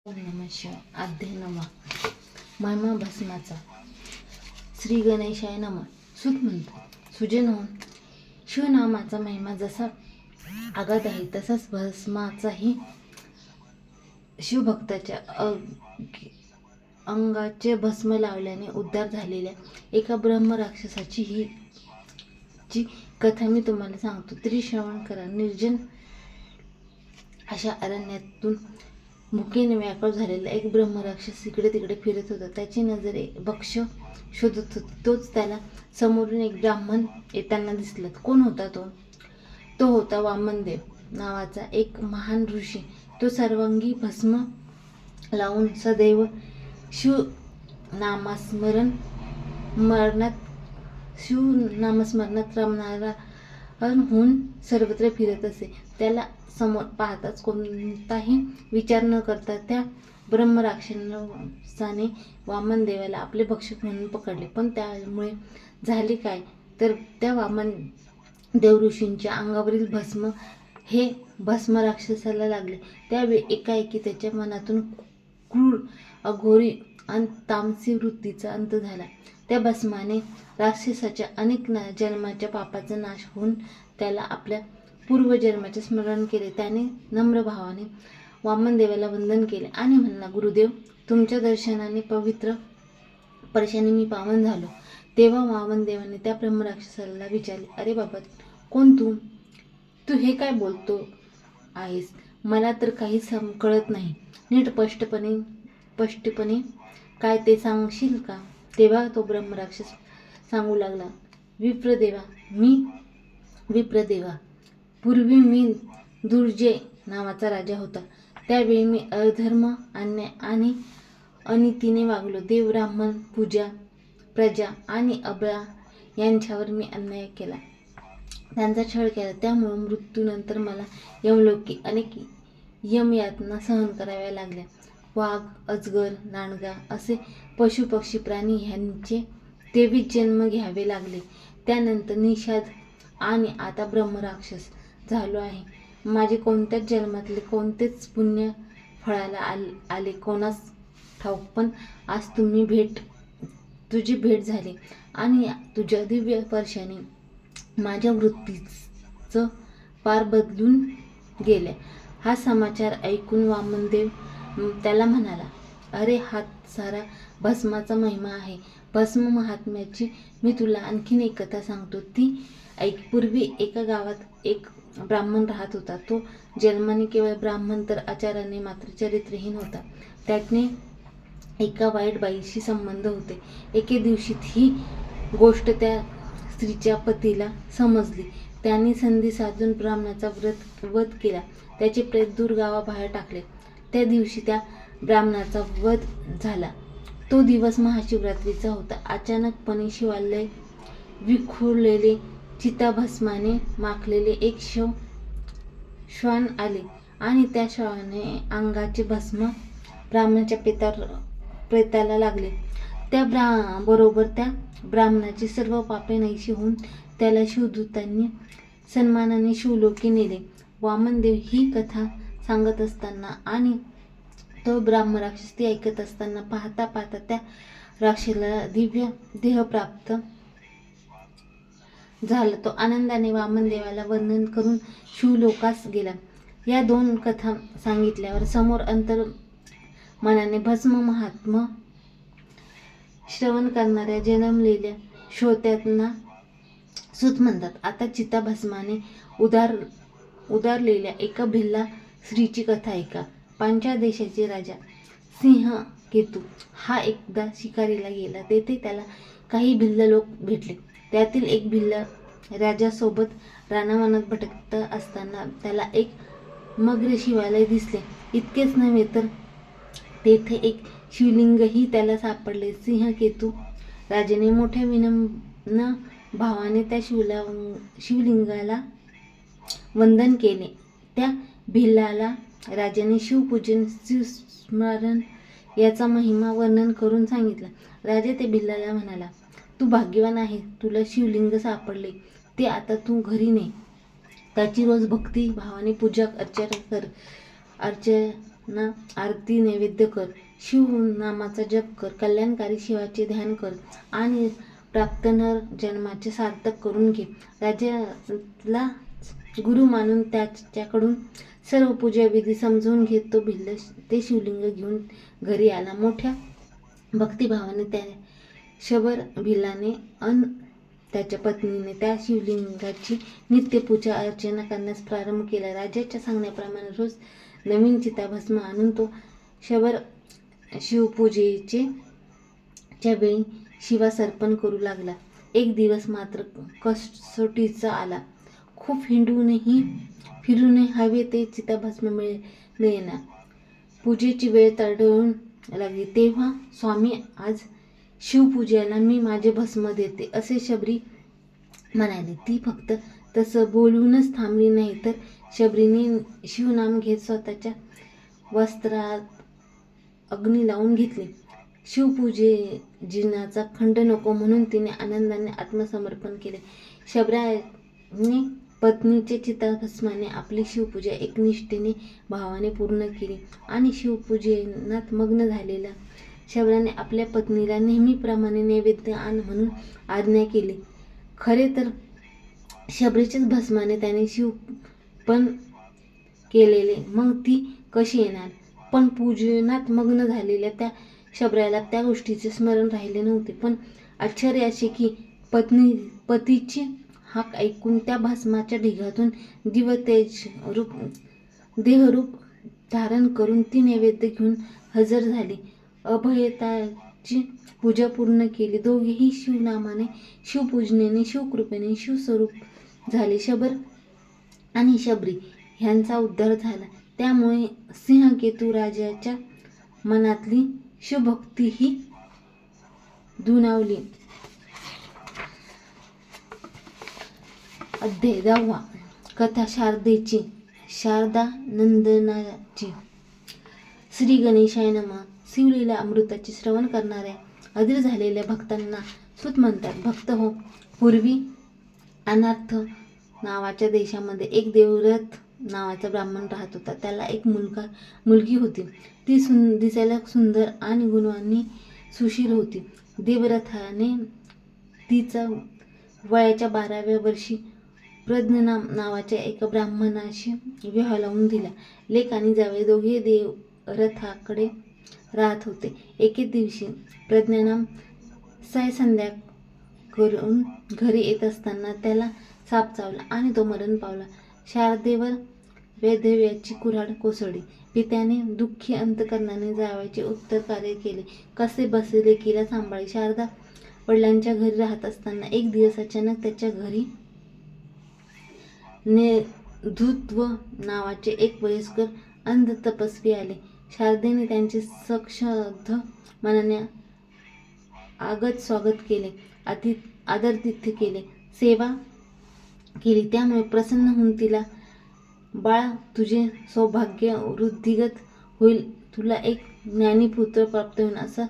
नमः शिवाय. अध्याय नववा. महिमा भस्माचा. श्री गणेशाय नमः. सूत म्हणतात, सुजन होऊन शिवनामाचा महिमा जसा आगाध आहे तसाच भस्माचाही. शिवभक्ताच्या अंगाचे भस्म लावल्याने उद्धार झालेल्या एका ब्रह्मराक्षसाची ही कथा मी तुम्हाला सांगतो. तरी श्रवण करा. निर्जन अशा अरण्यातून भुकेने व्याकुळ झालेला एक ब्रह्मराक्षस इकडे तिकडे फिरत होता. त्याची नजर भक्ष्य शोधत होती. तोच त्याला समोरून एक ब्राह्मण येताना दिसला. कोण होता तो? तो होता वामनदेव नावाचा एक महान ऋषी. तो सर्वांगी भस्म लावून सदैव शिवनामस्मरणात रमणारा होऊन सर्वत्र फिरत असे. त्याला समोर पाहताच कोणताही विचार न करता त्या ब्रह्मराक्षसाने वामनदेवाला आपले भक्षक म्हणून पकडले. पण त्यामुळे झाले काय तर त्या वामनदेव ऋषींच्या अंगावरील भस्म हे भस्म राक्षसाला लागले. त्यावेळी एकाएकी त्याच्या मनातून क्रूर, अघोरी आणि तामसी वृत्तीचा अंत झाला. त्या भस्माने राक्षसाच्या अनेक जन्माच्या पापाचा नाश होऊन त्याला आपल्या पूर्वजन्माचे स्मरण केले. त्याने नम्र भावाने वामनदेवाला वंदन केले आणि म्हणला, गुरुदेव, तुमच्या दर्शनाने पवित्र स्पर्शाने मी पावन झालो. तेव्हा वामनदेवाने त्या ब्रह्मराक्षसाला विचारले, अरे बाबा, कोण तू? तू हे काय बोलतो आहेस? मला तर काही कळत नाही. नीट स्पष्टपणे काय ते सांगशील का? तेव्हा तो ब्रह्मराक्षस सांगू लागला, विप्रदेवा, पूर्वी मी दुर्जय नावाचा राजा होता. त्यावेळी मी अधर्म, अन्याय आणि अनितीने वागलो. देव, ब्राह्मण, प्रजा आणि अबळा यांच्यावर मी अन्याय केला, त्यांचा छळ केला. त्यामुळे मृत्यूनंतर मला यमलोकी अनेक यमयातना सहन कराव्या लागल्या. वाघ, अजगर, नांडगा असे पशु पक्षी प्राणी ह्यांचे 23 जन्म घ्यावे लागले. त्यानंतर निषाद आणि आता ब्रह्मराक्षस झालो आहे. माझे कोणत्याच जन्मातले कोणतेच पुण्य फळाला आले कोणास ठाऊक. पण आज तुझी भेट झाली आणि तुझ्या दिव्य स्पर्शाने माझ्या वृत्तीचं पार बदलून गेले. हा समाचार ऐकून वामनदेव त्याला म्हणाला, अरे, हा सारा भस्माचा महिमा आहे. भस्म महात्म्याची मी तुला आणखीन एक कथा सांगतो, ती ऐक. पूर्वी एका गावात एक ब्राह्मण राहत होता. तो जन्माने केवळ ब्राह्मण तर आचाराने मात्र चरित्रहीन होता. त्याने एका वाईट बाईशी संबंध होते. एके दिवशी ही गोष्ट त्या स्त्रीच्या पतीला समजली. त्याने संधी साधून ब्राह्मणाचा वध केला. त्याचे प्रेत दूर गावाबाहेर टाकले. त्या दिवशी त्या ब्राह्मणाचा वध झाला. तो दिवस महाशिवरात्रीचा होता. अचानकपणे शिवालय विखुरलेले, चिताभस्माने माखलेले एक श्वान आले आणि त्या श्वानाने अंगाचे भस्म ब्राह्मणाच्या प्रेताला लागले. बरोबर त्या ब्राह्मणाची सर्व पापे नाहीशी होऊन त्याला शिवदूतांनी सन्मानाने शिवलोकी नेले. वामनदेव ही कथा सांगत असताना आणि तो ब्रह्मराक्षस ती ऐकत असताना पाहता पाहता त्या राक्षसाला दिव्य देह प्राप्त झाला. तो आनंदाने वामनदेवाला वंदन करून शिवलोकास गेला. या दोन कथा सांगितल्यावर समोर अंतर्मनाने भस्म महात्म्य श्रवण करणाऱ्या जन्मलेल्या श्रोत्यांना सूत म्हणतात. आता चिताभस्माने उदारलेल्या एका भिल्ला स्त्रीची कथा ऐका. पांचाळ देशाचे राजा सिंहकेतू हा एकदा शिकारीला गेला. तेथे त्याला काही भिल्ल लोक भेटले. त्यातील एक भिल्ल राजासोबत रानावनात भटकत असताना त्याला एक मग्न शिवालय दिसले. इतकेच नव्हे तर तेथे एक शिवलिंगही त्याला सापडले. सिंहकेतू राजाने मोठ्या विनम्र भावाने त्या शिवलिंगाला वंदन केले. त्या भिल्लाला राजाने शिवपूजन, शिवस्मरण याचा महिमा वर्णन करून सांगितला. राजा त्या भिल्लाला म्हणाला, तू भाग्यवान आहे, तुला शिवलिंग सापडले. ते आता तू घरी ने. त्याची रोज भक्ती भावाने पूजा अर्चा कर. शिवांना आरती नैवेद्य कर, शिव नामाचा जप कर, कल्याणकारी शिवाचे ध्यान कर आणि प्राप्त नर जन्माचे सार्थक करून घे. राजाला गुरु मानून त्याच्याकडून सर्व पूजाविधी समजून घेत तो भिल्ल ते शिवलिंग घेऊन घरी आला. मोठ्या भक्तिभावाने त्या शबर भिल्लाने त्याच्या पत्नीने त्या शिवलिंगाची नित्यपूजा अर्चना करण्यास प्रारंभ केला. राजाच्या सांगण्याप्रमाणे रोज नवीन चिताभस्म आणून तो शबर शिवपूजेचे च्या वेळी शिवास अर्पण करू लागला. एक दिवस मात्र कसोटीचा आला. खूप हिंडूनही फिरूनही हवे ते चिताभस्म मिळेना. पूजेची वेळ तडवून लागली. तेव्हा स्वामी, आज शिवपूजेला मी माझे भस्म देते, असे शबरी म्हणाली. ती फक्त तसं बोलूनच थांबली नाही, तर शबरीने शिवनाम घेत स्वतःच्या वस्त्रात अग्नी लावून घेतली. शिवपूजेजीनाचा खंड नको म्हणून तिने आनंदाने आत्मसमर्पण केले. शबराने पत्नीचे चिताभस्माने आपली शिवपूजा एकनिष्ठेने भावाने पूर्ण केली आणि शिवपूजनात मग्न झालेल्या शबराने आपल्या पत्नीला नेहमीप्रमाणे नैवेद्य आण म्हणून आज्ञा केली. खरे तर शबरीच्याच भस्माने त्याने शिवपण केलेले, मग ती कशी येणार? पण पूजनात मग्न झालेल्या त्या शबराला त्या गोष्टीचे स्मरण राहिले नव्हते. पण आश्चर्य असे की पतीची हाक ऐकून त्या भस्माच्या ढिगातून दिव्यतेज देहरूप धारण करून ती नैवेद्य घेऊन हजर झाली. अभयताची पूजा पूर्ण केली. दोघेही शिवनामाने, शिवपूजनेने, शिवकृपेने शिवस्वरूप झाले. शबर आणि शबरी ह्यांचा उद्धार झाला. त्यामुळे सिंहकेतू राजाच्या मनातली शिवभक्तीही दुणावली. अध्याय 10. कथा शारदेची. शारदा नंदनाची. श्री गणेशाय नमः. शिवलीला अमृताचे श्रवण करणाऱ्या अधीर झालेल्या भक्तांना सूत म्हणतात. भक्त हो, पूर्वी अनार्थ नावाच्या देशामध्ये एक देवव्रत नावाचा ब्राह्मण राहत होता. त्याला एक मुलगी होती. ती दिसायला सुंदर आणि गुणवानी सुशील होती. देवव्रताने तिचा वयाच्या 12व्या वर्षी प्रज्ञ नावाच्या एका ब्राह्मणाशी विवाह लावून दिला. लेक आणि जावई दोघे देवव्रताकडे राहत होते. एके दिवशी प्रज्ञानाम सायसंध्या करून घरी येत असताना त्याला साप चावला आणि तो मरण पावला. शारदेवर वैधव्याची कुऱ्हाड कोसळली. पित्याने दुःखी अंतकरणाने जावयाचे उत्तर कार्य केले. कसे बसे लेकीला सांभाळी. शारदा वडिलांच्या घरी राहत असताना एक दिवस अचानक त्याच्या घरी नेधुत्व नावाचे एक वयस्कर अंध तपस्वी आले. शारदेने त्यांचे सश्रद्ध मनाने आगत स्वागत केले, आदरातिथ्य केले, सेवा केली. त्यामुळे प्रसन्न होऊन तिला, बाळा, तुझे सौभाग्य वृद्धिंगत होईल, तुला एक ज्ञानीपुत्र प्राप्त होईल, असा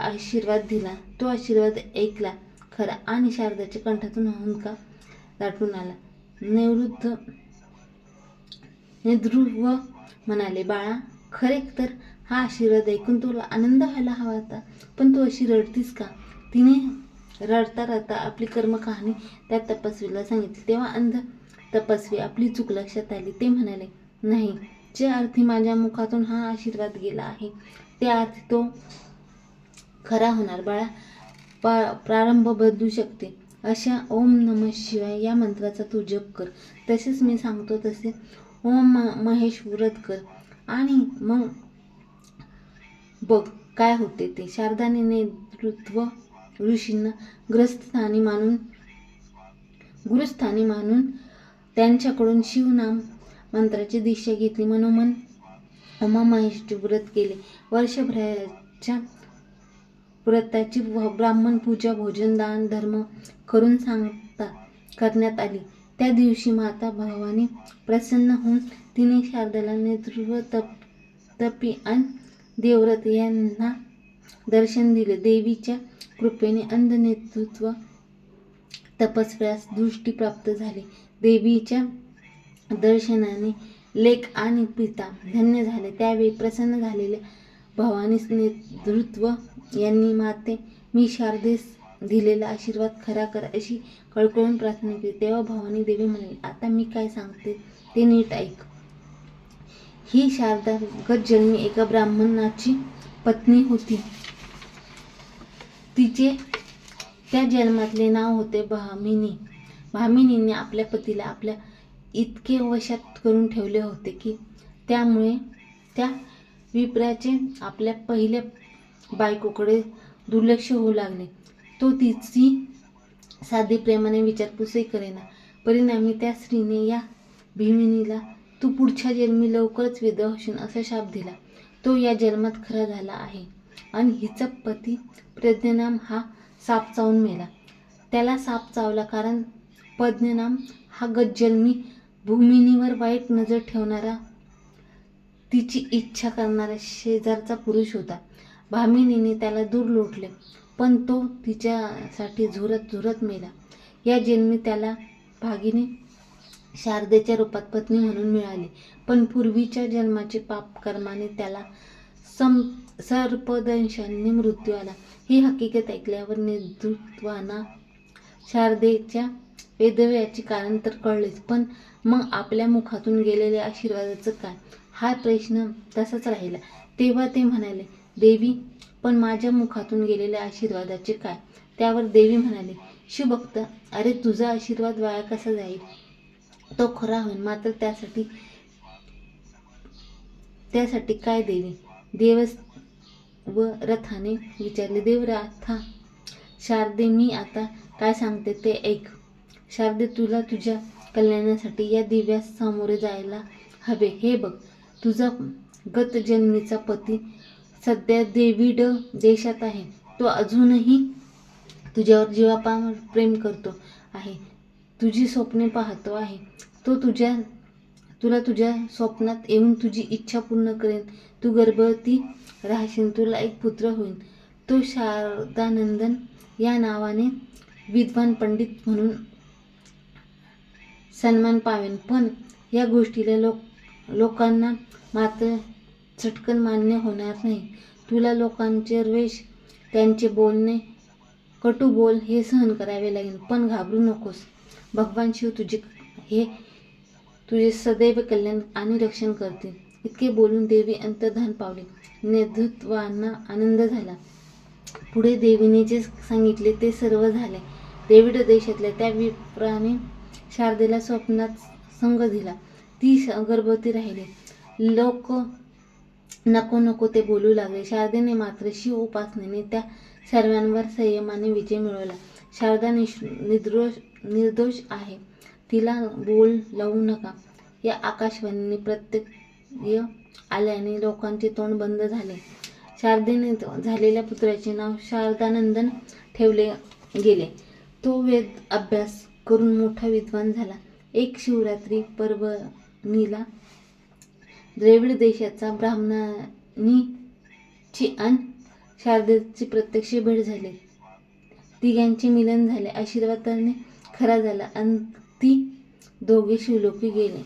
आशीर्वाद दिला. तो आशीर्वाद ऐकला खरा आणि शारदाच्या कंठातून हुंदका दाटून आला. नेदृत्व म्हणाले, बाळा, खरे तर हा आशीर्वाद ऐकून तुला आनंद व्हायला हवा होता, पण तू अशी रडतीस का? तिने रडता रडता आपली कर्मकहाणी त्या तपस्वीला सांगितली. तेव्हा अंध तपस्वी आपली चूक लक्षात आली. ते म्हणाले, नाही, ज्या अर्थी माझ्या मुखातून हा आशीर्वाद गेला आहे त्या अर्थी तो खरा होणार. बाळा, प्रारंभ बदलू शकते. अशा ओम नमः शिवाय या मंत्राचा तू जप कर. तसेच मी सांगतो तसे ओम महेश व्रत कर आणि मग बघ काय होते ते. शारदाने नेतृत्व ऋषींना गुरुस्थानी मानून त्यांच्याकडून शिवनाम मंत्राची दीक्षा घेतली. मनोमन उमा महेशचे व्रत केले. वर्षभराच्या व्रताची ब्राह्मण पूजा, भोजन, दान, धर्म करून सांगता करण्यात आली. त्या दिवशी माता भवानी प्रसन्न होऊन तिने शारदाला नेतृत्व तपी आणि देवव्रत यांना दर्शन दिले. देवीच्या कृपेने अंध नेतृत्व तपस्व्यास दृष्टी प्राप्त झाली. देवीच्या दर्शनाने लेक आणि पिता धन्य झाले. त्यावेळी प्रसन्न झालेल्या भवानी नेतृत्व यांनी माते मी शारदेस दिलेला आशीर्वाद खरा कर अशी कळकळून प्रार्थना केली. तेव्हा भवानी देवी म्हणाली, आता मी काय सांगते ते नीट ऐक. ही शारदा गतजन्मी एका ब्राह्मणाची पत्नी होती. तिचे त्या जन्मातले नाव होते भामिनी. भामिनीने आपल्या पतीला आपल्या इतके वशात करून ठेवले होते की त्यामुळे त्या विप्राचे आपल्या पहिल्या बायकोकडे दुर्लक्ष होऊ लागले. तो तिची साधी प्रेमाने विचारपूसही करेना. परिणामी त्या स्त्रीने या भीमिनीला तू पुढच्या जन्मी लवकरच विधवा होशील असा शाप दिला. तो या जन्मात खरा झाला आहे आणि हिचा पती प्रज्ञानाम हा साप चावून मेला. त्याला साप चावला कारण प्रज्ञानाम हा गतजन्मी भूमिनीवर वाईट नजर ठेवणारा, तिची इच्छा करणारा शेजारचा पुरुष होता. भामिनीने त्याला दूर लोटले, पण तो तिच्यासाठी झुरत झुरत मेला. या जन्मी त्याला भागिनी शारदेच्या रूपात पत्नी म्हणून मिळाली, पण पूर्वीच्या जन्माचे पाप कर्माने त्याला सर्पदंशाने मृत्यू आला. ही हकीकत ऐकल्यावर नेतृत्वांना शारदेच्या वैधव्याचे कारण तर कळलेच, पण मग आपल्या मुखातून गेलेल्या आशीर्वादाचं काय, हा प्रश्न तसाच राहिला. तेव्हा ते म्हणाले, देवी पण माझ्या मुखातून गेलेल्या आशीर्वादाचे काय? त्यावर देवी म्हणाली, शिवभक्त, अरे तुझा आशीर्वाद वाया कसा जाईल? तो खरा होईल, मात्र त्यासाठी काय देवी? देवव्रताने विचारले. देवव्रता, शारदे मी आता काय सांगते ते ऐक. शारदे, तुला तुझ्या कल्याणासाठी या दिव्यास सामोरे जायला हवे. हे बघ, तुझा गतजन्मीचा पती सध्या देवीड देशात आहे. तो अजूनही तुझ्यावर जीवापाड प्रेम करतो आहे, तुझी स्वप्ने पाहतो आहे. तो तुला तुझ्या स्वप्नात येऊन तुझी इच्छा पूर्ण करेन. तू गर्भवती राहशील, तुला एक पुत्र होईल. तो शारदानंदन या नावाने विद्वान पंडित म्हणून सन्मान पावेन. पण या गोष्टीला लोकांना मात्र चटकन मान्य होणार नाही. तुला लोकांचे रोष, त्यांचे बोलणे, कटू बोल हे सहन करावे लागेल. पण घाबरू नकोस, भगवान शिव तुझे सदैव कल्याण आणि रक्षण करतील. इतके बोलून देवी अंतर्धान पावली. नेतृत्वांना आनंद झाला. पुढे देवीने जे सांगितले ते सर्व झाले. देवीड देशातल्या त्या विप्राने शारदेला स्वप्नात संग दिला. ती गर्भवती राहिली. लोक नको नको ते बोलू लागले. शारदेने मात्र शिव उपासनेने त्या सर्वांवर संयमाने विजय मिळवला. शारदा निर्दोष आहे, तिला बोल लावू नका, या आकाशवाणीने प्रत्यय आल्याने लोकांचे तोंड बंद झाले. शारदेने झालेल्या पुत्राचे नाव शारदानंदन ठेवले गेले. तो वेद अभ्यास करून मोठा विद्वान झाला. एक शिवरात्री पर्वणीला द्रविड देशाचा ब्राह्मणांची आणि शारदेची प्रत्यक्ष भेट झाली. तिघांचे मिलन झाले. आशीर्वादाने खरा झाला आणि ती दोघे शिवलोकी गेले.